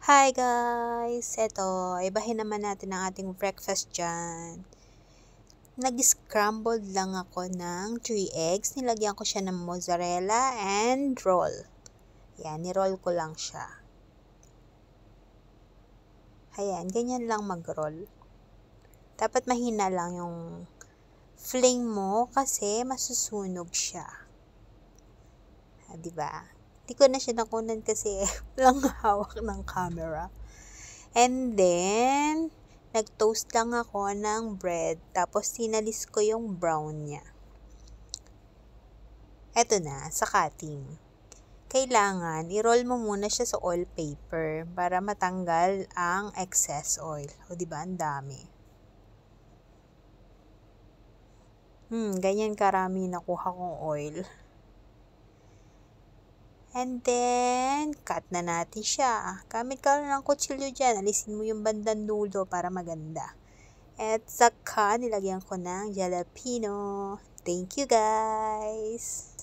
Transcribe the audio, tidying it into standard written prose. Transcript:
Hi guys! Eto, ibahin naman natin ang ating breakfast dyan. Nag-scrambled lang ako ng 3 eggs. Nilagyan ko siya ng mozzarella and roll. Yan, ni-roll ko lang siya. Ayan, ganyan lang mag-roll. Dapat mahina lang yung flame mo kasi masusunog siya. Diba? Di ko na siya nakunan kasi walang hawak ng camera. And then, nag-toast lang ako ng bread. Tapos, sinalis ko yung brown niya. Eto na, sa cutting. Kailangan, i-roll mo muna siya sa oil paper para matanggal ang excess oil. O, diba? Ang dami. Ganyan karami nakuha kong oil. And then, cut na natin siya. Gamit ka lang ng kutsilyo dyan. Alisin mo yung bandang dulo para maganda. At saka, nilagyan ko ng jalapeno. Thank you guys!